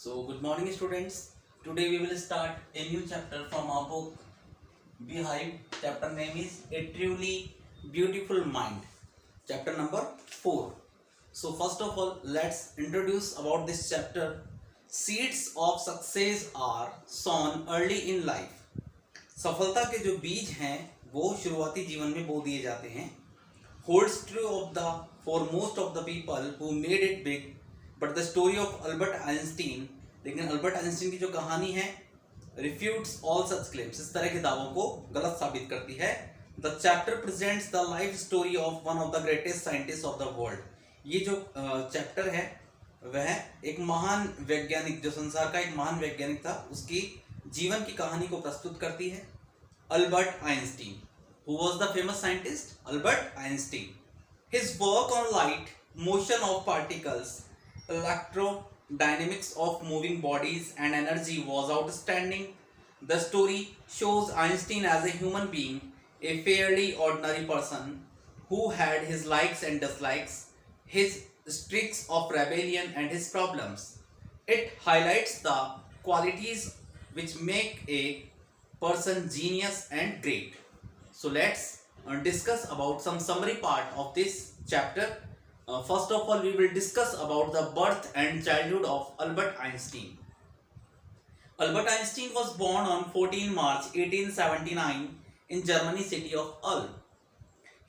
So, good morning, students. Today we will start a new chapter from our book Beehive. Chapter name is A Truly Beautiful Mind. Chapter number 4. So, first of all, let's introduce about this chapter. Seeds of success are sown early in life. सफलता के जो बीज हैं वो शुरुआती जीवन में बो दिए जाते हैं. Holds true of the for most of the people who made it big. But the story of Albert Einstein, लेकिन अल्बर्ट आइंस्टीन की जो कहानी है रिफ्यूट्स ऑल सच क्लेम्स, इस तरह के दावों को गलत साबित करती है. The chapter presents the life story of one of the greatest scientist of the world. ये जो चैप्टर है वह एक महान वैज्ञानिक, जो संसार का एक महान वैज्ञानिक था, उसकी जीवन की कहानी को प्रस्तुत करती है. Albert Einstein. Who was the famous scientist? Albert Einstein. His work on light, motion of particles, electrodynamics of moving bodies and energy was outstanding. The story shows Einstein as a human being, a fairly ordinary person who had his likes and dislikes, his streaks of rebellion and his problems. It highlights the qualities which make a person genius and great. So let's discuss about some summary part of this chapter. First of all, we will discuss about the birth and childhood of Albert Einstein. Albert Einstein was born on 14 March 1879 in Germany city of Ulm.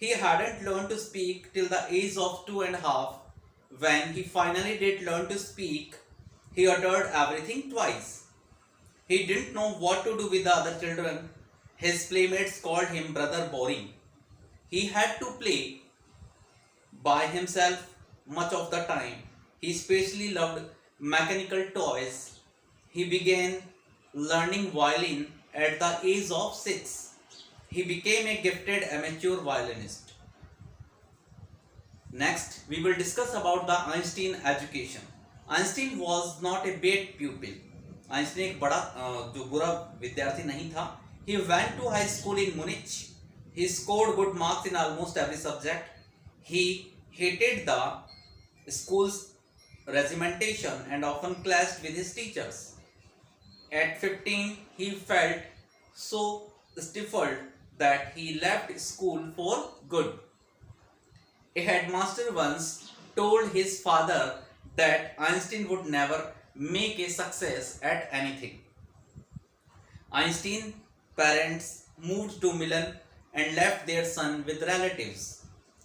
He hadn't learned to speak till the age of 2.5. When he finally did learn to speak, he uttered everything twice. He didn't know what to do with the other children. His playmates called him Brother Boring. He had to play by himself much of the time. He especially loved mechanical toys. He began learning violin at the age of 6. He became a gifted amateur violinist. Next, we will discuss about the Einstein education. Einstein was not a bad pupil. Einstein एक बड़ा जो बुरा विद्यार्थी नहीं था. He went to high school in Munich. He scored good marks in almost every subject. He hated the school's regimentation and often clashed with his teachers. At 15, he felt so stifled that he left school for good. A headmaster once told his father that Einstein would never make a success at anything. Einstein's parents moved to Milan and left their son with relatives.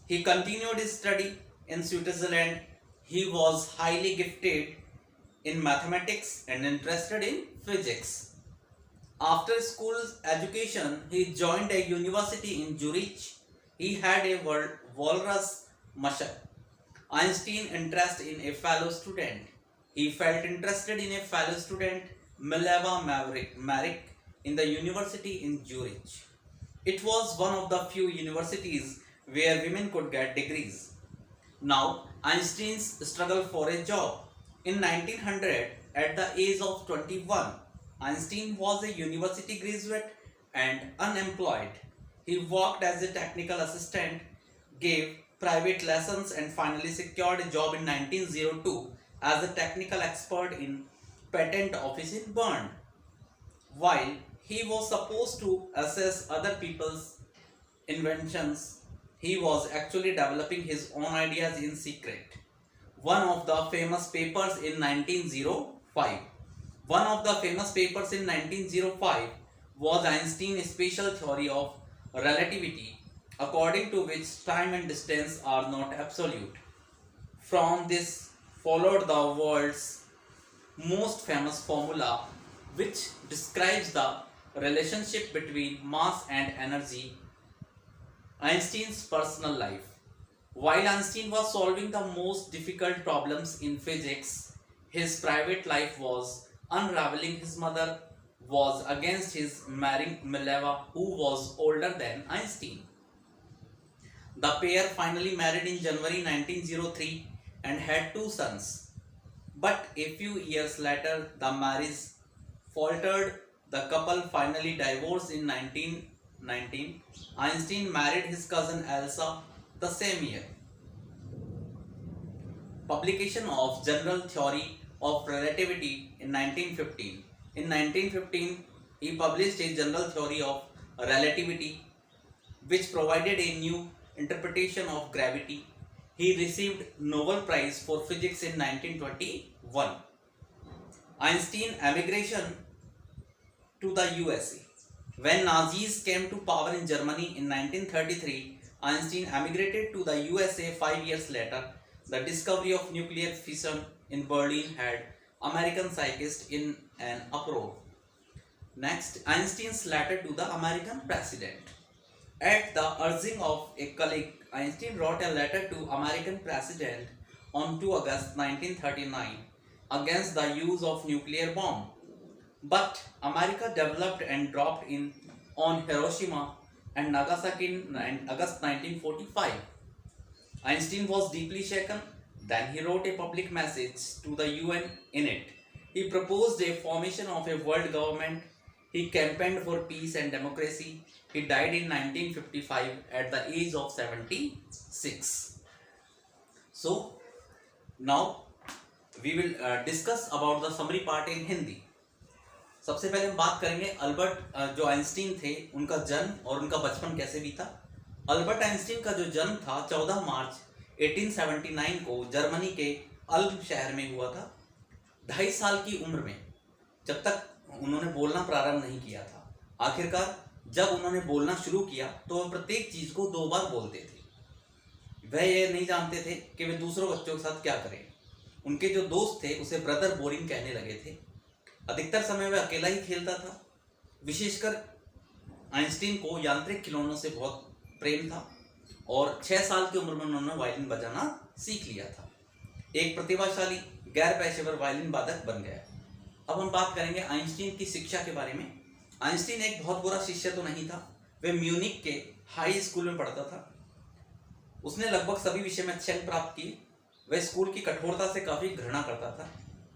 He continued his study in Switzerland. He was highly gifted in mathematics and interested in physics. After school education, he joined a university in Zurich. He had a walrus muscle. Einstein interest in a fellow student. He felt interested in a fellow student, Mileva Maric, in the university in Zurich. It was one of the few universities where women could get degrees. Now, Einstein's struggle for a job. In 1900, at the age of 21, Einstein was a university graduate and unemployed. He worked as a technical assistant, gave private lessons and finally secured a job in 1902 as a technical expert in patent office in Bern. While he was supposed to assess other people's inventions, he was actually developing his own ideas in secret. One of the famous papers in 1905 was Einstein's special theory of relativity, according to which time and distance are not absolute. From this followed the world's most famous formula, which describes the relationship between mass and energy. Einstein's personal life. While Einstein was solving the most difficult problems in physics, his private life was unraveling. His mother was against his marrying Mileva, who was older than Einstein. The pair finally married in January 1903 and had 2 sons. But a few years later, the marriage faltered. The couple finally divorced in 1919. Einstein married his cousin Elsa the same year. Publication of General Theory of relativity in 1915. In 1915, he published a general theory of relativity, which provided a new interpretation of gravity. He received Nobel Prize for Physics in 1921. Einstein emigration to the USA. When Nazis came to power in Germany in 1933, Einstein emigrated to the USA 5 years later. The discovery of nuclear fission in Berlin had American scientists in an uproar. Next, Einstein's letter to the American president. At the urging of a colleague, Einstein wrote a letter to American president on 2 August 1939 against the use of nuclear bomb. But America developed and dropped in on Hiroshima and Nagasaki in August 1945. Einstein was deeply shaken. Then he wrote a public message to the UN. In it, he proposed a formation of a world government. He campaigned for peace and democracy. He died in 1955 at the age of 76. So now we will discuss about the summary part in Hindi. सबसे पहले हम बात करेंगे Albert जो Einstein थे, उनका जन्म और उनका बचपन कैसे बीता। अल्बर्ट आइंस्टीन का जो जन्म था 14 मार्च 1879 को जर्मनी के अल्म शहर में हुआ था। 2.5 साल की उम्र में, जब तक उन्होंने बोलना प्रारंभ नहीं किया था। आखिरकार जब उन्होंने बोलना शुरू किया तो वह प्रत्येक चीज को 2 बार बोलते थे। वह ये नहीं जानते थे कि वे दूसरों बच्चों के साथ क्या करें। उनके जो दोस्त थे उसे ब्रदर बोरिंग कहने लगे थे। अधिकतर समय वह अकेला ही खेलता था। विशेषकर आइंस्टीन को यांत्रिक खिलौनों से बहुत प्रेम था और 6 साल की उम्र में उन्होंने वायलिन बजाना सीख लिया था। एक प्रतिभाशाली गैर पेशेवर वायलिन वादक बन गया। अब हम बात करेंगे आइंस्टीन की शिक्षा के बारे में। आइंस्टीन एक बहुत बुरा शिष्य तो नहीं था। वह म्यूनिक के हाई स्कूल में पढ़ता था। उसने लगभग सभी विषय में अच्छे अंक प्राप्त किए। वह स्कूल की कठोरता से काफी घृणा करता था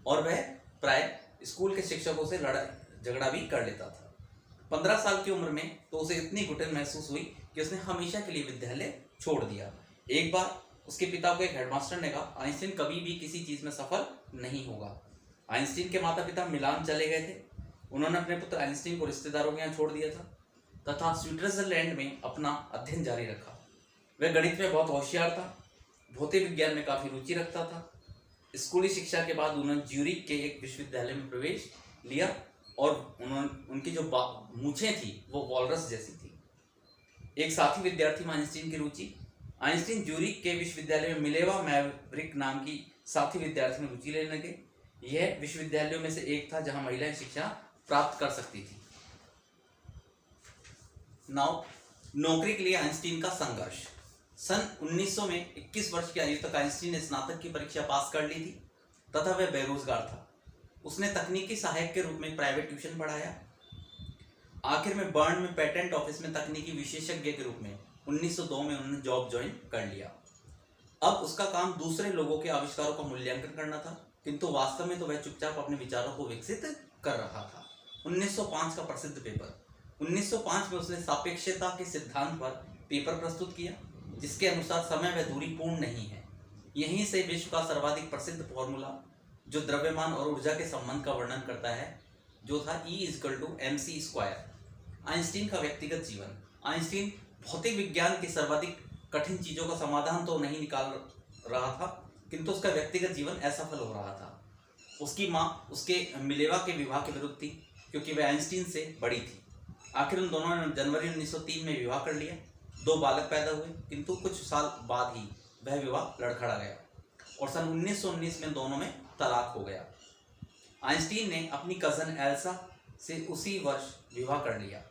और वह प्राय स्कूल के शिक्षकों से झगड़ा भी कर लेता था। 15 साल की उम्र में तो उसे इतनी घुटन महसूस हुई कि उसने हमेशा के लिए विद्यालय छोड़ दिया। एक बार उसके पिता को एक हेडमास्टर ने कहा, आइंस्टीन कभी भी किसी चीज में सफल नहीं होगा। आइंस्टीन के माता पिता मिलान चले गए थे। उन्होंने अपने पुत्र आइंस्टीन को रिश्तेदारों के यहाँ छोड़ दिया था तथा स्विट्जरलैंड में अपना अध्ययन जारी रखा। वह गणित में बहुत होशियार था, भौतिक विज्ञान में काफी रुचि रखता था। स्कूली शिक्षा के बाद उन्होंने ज्यूरिख के एक विश्वविद्यालय में प्रवेश लिया और उनकी जो मूछें थी वो वॉलरस जैसी थी। एक साथी विद्यार्थी में आइंस्टीन की रुचि। आइंस्टीन ज्यूरिख के विश्वविद्यालय में मिलेवा मैवरिक नाम की साथी विद्यार्थी में रुचि लेने लगे। यह विश्वविद्यालयों में से एक था जहां महिलाएं शिक्षा प्राप्त कर सकती थी। नाउ नौकरी के लिए आइंस्टीन का संघर्ष। सन 1900 में 21 वर्ष की आयु तक आइंस्टीन ने स्नातक की परीक्षा पास कर ली थी तथा वह बेरोजगार था। उसने तकनीकी सहायक के रूप में प्राइवेट ट्यूशन पढ़ाया। आखिर में बर्न में पेटेंट ऑफिस में तकनीकी विशेषज्ञ के रूप में 1902 में उन्होंने जॉब ज्वाइन कर लिया। अब उसका काम दूसरे लोगों के आविष्कारों का मूल्यांकन करना था, किंतु वास्तव में तो वह चुपचाप अपने विचारों को विकसित कर रहा था। 1905 का प्रसिद्ध पेपर। 1905 में उसने सापेक्षता के सिद्धांत पर पेपर प्रस्तुत किया, जिसके अनुसार समय व दूरी पूर्ण नहीं है। यहीं से विश्व का सर्वाधिक प्रसिद्ध फॉर्मूला जो द्रव्यमान और ऊर्जा के संबंध का वर्णन करता है, जो था E=mc²। आइंस्टीन का व्यक्तिगत जीवन। आइंस्टीन भौतिक विज्ञान की सर्वाधिक कठिन चीजों का समाधान तो नहीं निकाल रहा था, किंतु उसका व्यक्तिगत जीवन असफल हो रहा था। उसकी माँ उसके मिलेवा के विवाह के विरुद्ध थी, क्योंकि वह आइंस्टीन से बड़ी थी। आखिर उन दोनों ने जनवरी 1903 में विवाह कर लिया। 2 बालक पैदा हुए, किंतु कुछ साल बाद ही वह विवाह लड़खड़ा गया और सन 1919 में दोनों में तलाक हो गया। आइंस्टीन ने अपनी कजन एल्सा से उसी वर्ष विवाह कर लिया।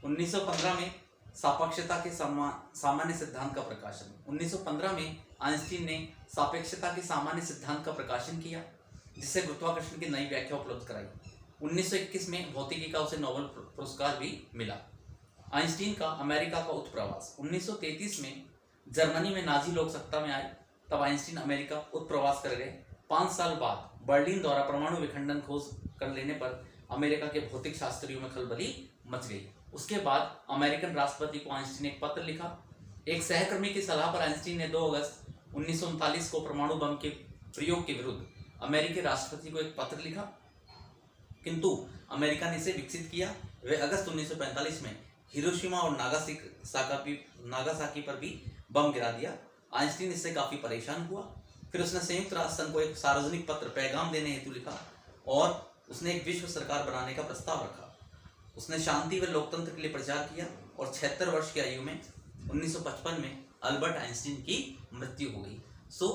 1915 में सापेक्षता के सामान्य सिद्धांत का प्रकाशन। 1915 में आइंस्टीन ने सापेक्षता के सामान्य सिद्धांत का प्रकाशन किया, जिससे गुरुत्वाकर्षण की नई व्याख्या उपलब्ध कराई। 1921 में भौतिकी का उसे नोबेल पुरस्कार भी मिला। आइंस्टीन का अमेरिका का उत्प्रवास। 1933 में जर्मनी में नाजी लोग सत्ता में आए, तब आइंस्टीन अमेरिका उत्प्रवास कर गए। 5 साल बाद बर्लिन द्वारा परमाणु विखंडन खोज कर लेने पर अमेरिका के भौतिक शास्त्रियों में खलबली मच गई। उसके बाद अमेरिकन राष्ट्रपति को आइंस्टीन ने एक पत्र लिखा। एक सहकर्मी की सलाह पर आइंस्टीन ने 2 अगस्त 1939 को परमाणु बम के प्रयोग के विरुद्ध अमेरिकी राष्ट्रपति को एक पत्र लिखा, किंतु अमेरिका ने इसे विकसित किया। वे अगस्त 1945 में हिरोशिमा और नागासाकी पर भी बम गिरा दिया। आइंस्टीन इससे काफी परेशान हुआ। फिर उसने संयुक्त राष्ट्र संघ को एक सार्वजनिक पत्र पैगाम देने हेतु लिखा और उसने एक विश्व सरकार बनाने का प्रस्ताव रखा। उसने शांति व लोकतंत्र के लिए प्रचार किया और 76 वर्ष की आयु में 1955 में अल्बर्ट आइंस्टीन की मृत्यु हो गई। So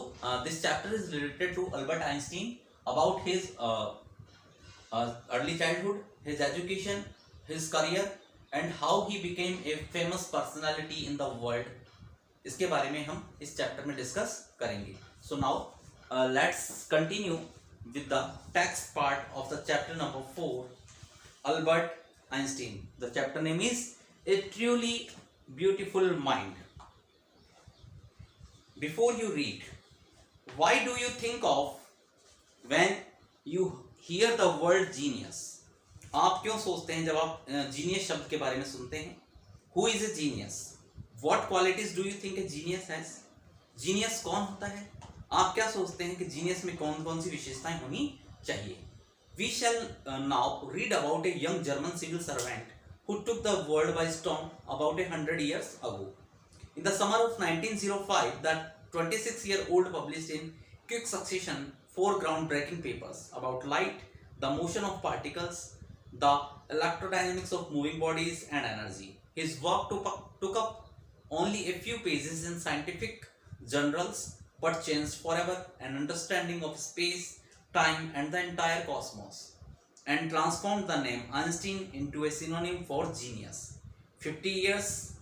this chapter is related to Albert Einstein about his early childhood, his education, his career and how he became a famous personality in the world. इसके बारे में हम इस चैप्टर में डिस्कस करेंगे। So now let's continue with the text part of the chapter number 4, Albert Einstein. The chapter name is A Truly Beautiful Mind. Before you read, why do you think of when you hear the word genius? आप क्यों सोचते हैं जब आप genius शब्द के बारे में सुनते हैं? Who is a genius? What qualities do you think a genius has? Genius कौन होता है? आप क्या सोचते हैं कि जीनियस में कौन कौन सी विशेषताएं होनी चाहिए? We shall now read about a young German civil servant who took the world by storm about 100 years ago. In the summer of 1905, the 26-year-old published in quick succession 4 groundbreaking papers about light, the motion of particles, the electrodynamics of moving bodies and energy. His work took up only a few pages in scientific journals but changed forever an understanding of space, time and the entire cosmos and transformed the name Einstein into a synonym for genius. 50 years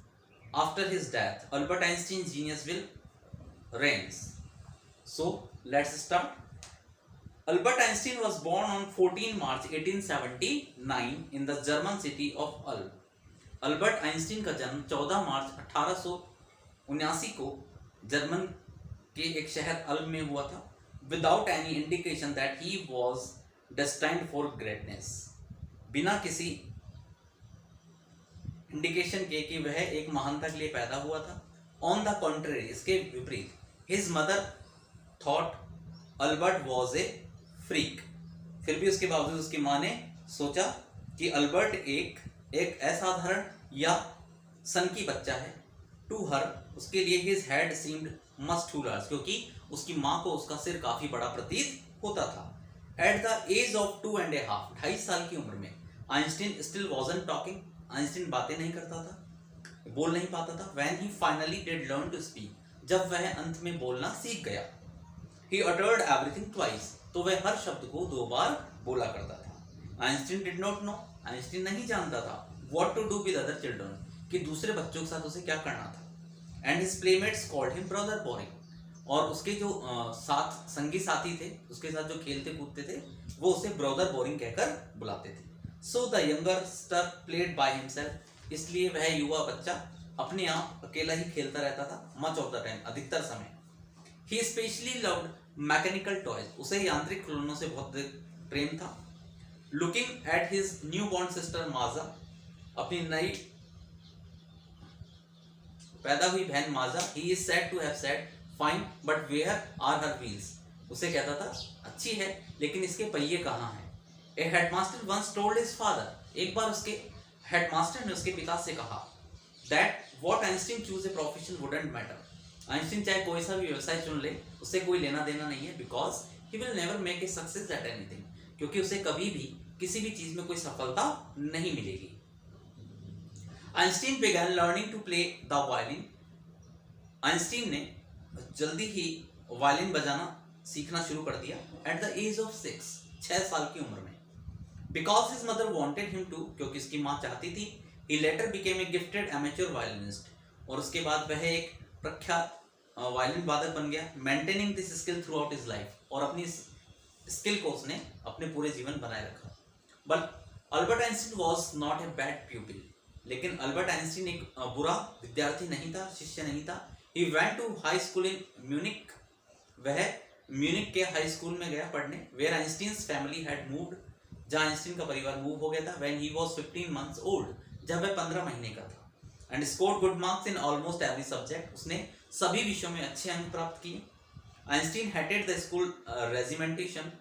after his death, Albert Einstein's genius will reign. So let's start. Albert Einstein was born on 14 March 1879 in the German city of Ulm. Albert Einstein का जन्म 14 मार्च 1879 को German के एक शहर अल्म में हुआ था। Without any indication that he was destined for greatness, बिना किसी इंडिकेशन के कि वह एक महानता के लिए पैदा हुआ था। ऑन द कॉन्ट्रेरी, इसके विपरीत, his mother thought Albert was a freak. फिर भी उसके बावजूद उसकी माँ ने सोचा कि अल्बर्ट एक असाधारण या सनकी बच्चा है। टू हर, उसके लिए his head seemed much too large, क्योंकि उसकी माँ को उसका सिर काफी बड़ा प्रतीत होता था। एट द एज ऑफ 2.5, 2.5 साल की उम्र में, Einstein still wasn't talking, Einstein बातें नहीं करता था, बोल नहीं पाता था। When he finally did learn to speak, जब वह अंत में बोलना सीख गया। ही अटर्ड एवरीथिंग ट्वाइस, तो वह हर शब्द को 2 बार बोला करता था। Einstein did not know, Einstein नहीं जानता था what to do with other children, कि दूसरे बच्चों के साथ उसे क्या करना था। And his playmates called him brother boring, और उसके जो साथ संगी साथी थे, उसके साथ जो खेलते कूदते थे, वो उसे ब्रदर बोरिंग कहकर बुलाते थे। So the youngster played by himself, इसलिए वह युवा बच्चा अपने आप अकेला ही खेलता रहता था, मच ऑफ द टाइम, अधिकतर समय। He specially loved mechanical toys, उसे यांत्रिक खिलौनों से बहुत प्रेम था। Looking at his newborn sister Maja, अपनी नई पैदा हुई बहन Maja, he is said to have said fine but where are her wheels, उसे कहता था अच्छी है लेकिन इसके पहिए कहाँ हैं। A headmaster once told his father, एक बार उसके हेडमास्टर ने उसके पिता से कहा that what Einstein choose a profession wouldn't matter, Einstein चाहे कोई सा भी व्यवसाय चुन ले, उससे कोई लेना देना नहीं है। Because he will never make a success at anything, क्योंकि उसे कभी भी किसी भी चीज में कोई सफलता नहीं मिलेगी। Einstein began learning to play the violin, Einstein ने जल्दी ही वायलिन बजाना सीखना शुरू कर दिया। एट द एज ऑफ 6 साल की उम्र में। Because his mother wanted him to, क्योंकि उसकी माँ चाहती थी। He later became a gifted amateur violinist, और उसके बाद वह एक प्रख्यात वायलिन वादक बन गया। Maintaining this skill through out his life, और अपनी स्किल को उसने अपने पूरे जीवन बनाए रखा। But Albert Einstein was not a bad प्यूपिल, लेकिन अल्बर्ट आइंस्टीन एक बुरा विद्यार्थी नहीं था, शिष्य नहीं था। He went to high school in Munich, वह म्यूनिक के हाई स्कूल में गया पढ़ने। Where Einstein's family had moved, जहाँ आइंस्टीन का परिवार मूव हो गया था। When he was 15 months old, जब वह 15 महीने का था। And scored good marks in almost every subject, उसने सभी विषयों में अच्छे अंक प्राप्त किए। Einstein hated the school regimentation.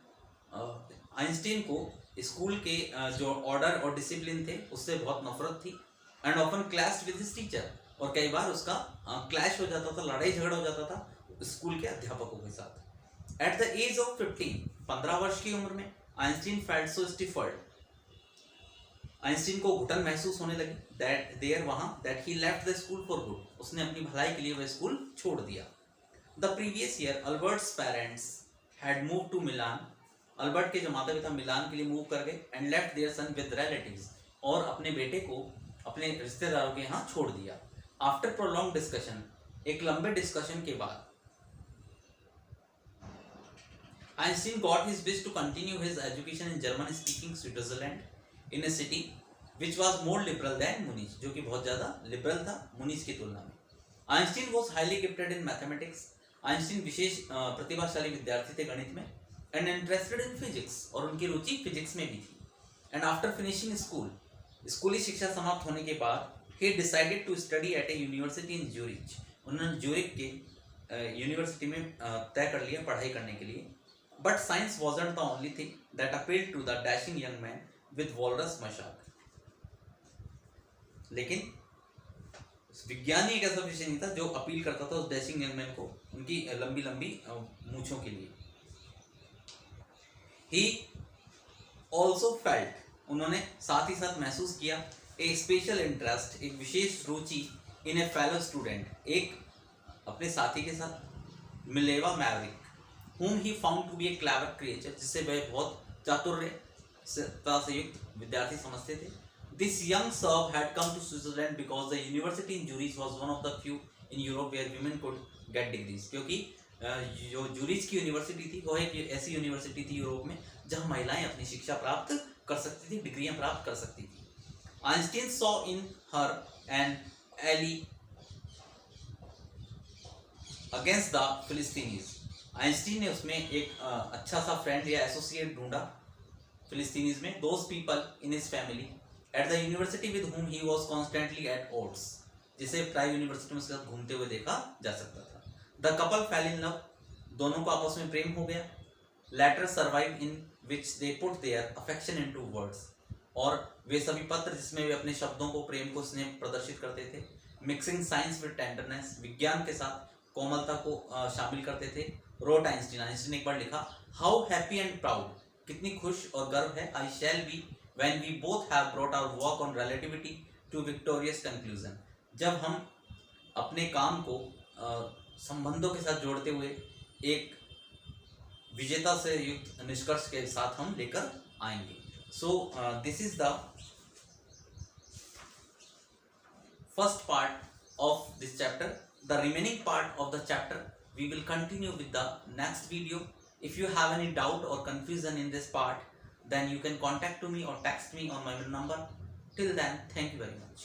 Einstein को स्कूल के जो ऑर्डर और डिसिप्लिन थे उससे बहुत नफरत थी। And often clashed with his teacher, और कई बार उसका क्लैश हो जाता था, लड़ाई झगड़ा हो जाता था स्कूल के अध्यापकों के साथ। एट द एज ऑफ 15 वर्ष की उम्र में Einstein felt so stifled, Einstein को घुटन महसूस होने लगी that he left the school for good, उसने अपनी भलाई के लिए वह स्कूल छोड़ दिया। The previous year Albert's parents had move to Milan, Albert के जो माता पिता मिलान के लिए मूव कर गए। And left their son with relatives, और अपने बेटे को अपने रिश्तेदारों के यहाँ छोड़ दिया। आफ्टर प्रोलॉन्ग डिस्कशन, एक लंबे डिस्कशन के बाद, Einstein got his wish to continue his education in German speaking Switzerland in a city which was more liberal than Munich, जो कि बहुत ज़्यादा लिबरल था मुनीच की तुलना में। Einstein was highly gifted in mathematics, Einstein विशेष प्रतिभाशाली विद्यार्थी थे गणित में। एंड इंटरेस्टेड इन फिजिक्स, और उनकी रुचि फिजिक्स में भी थी। एंड आफ्टर फिनिशिंग स्कूल, स्कूली शिक्षा समाप्त होने के बाद, he decided to study at a university in Zurich, उन्होंने ज्यूरिख के यूनिवर्सिटी में तय कर लिया पढ़ाई करने के लिए। But science wasn't the only thing that appealed to the dashing young man with walrus Mashak, लेकिन विज्ञान ही एक ऐसा विषय नहीं था जो अपील करता था उस डैशिंग यंग मैन को उनकी लंबी लंबी मूछों के लिए। ही ऑल्सो फेल्ट, उन्होंने साथ ही साथ महसूस किया, ए स्पेशल इंटरेस्ट, एक विशेष रुचि, इन ए फेलो स्टूडेंट, एक अपने साथी के साथ, Mileva Maverick, whom he found to be a clever creature, जिससे वह बहुत चातुर्यता से युक्त विद्यार्थी समझते थे। This young serb had come to Switzerland because the university in Zurich was one of the few in Europe where women could get degrees, क्योंकि जो जूरिच की यूनिवर्सिटी थी वो एक ऐसी यूनिवर्सिटी थी यूरोप में जहां महिलाएं अपनी शिक्षा प्राप्त कर सकती थी, डिग्रियां प्राप्त कर सकती थी। Einstein saw in her an ally against the Philistines, Einstein ने उसमें एक अच्छा सा फ्रेंड या एसोसिएट ढूंढा फिलिस्तीनीज में। Those people in his family at the university with whom he was constantly at odds, जिसे प्राय यूनिवर्सिटी में उसके साथ घूमते हुए देखा जा सकता था। The couple fell in love, दोनों को आपस में प्रेम हो गया। Letter survive in which they put their affection into words, और वे सभी पत्र जिसमें वे अपने शब्दों को, प्रेम को, स्नेह प्रदर्शित करते थे। मिक्सिंग साइंस विद टेंडरनेस, विज्ञान के साथ कोमलता को शामिल करते थे। रोट आइंस्टीन, आइंस्टीन ने एक बार लिखा, हाउ हैप्पी एंड प्राउड, कितनी खुश और गर्व है, I shall be when we both have brought our work on relativity to victorious conclusion, जब हम अपने काम को संबंधों के साथ जोड़ते हुए एक विजेता से युक्त निष्कर्ष के साथ हम लेकर आएंगे। So this is the first part of this chapter. The remaining part of the chapter we will continue with the next video. If you have any doubt or confusion in this part, then you can contact to me or text me on my number. Till then, thank you very much.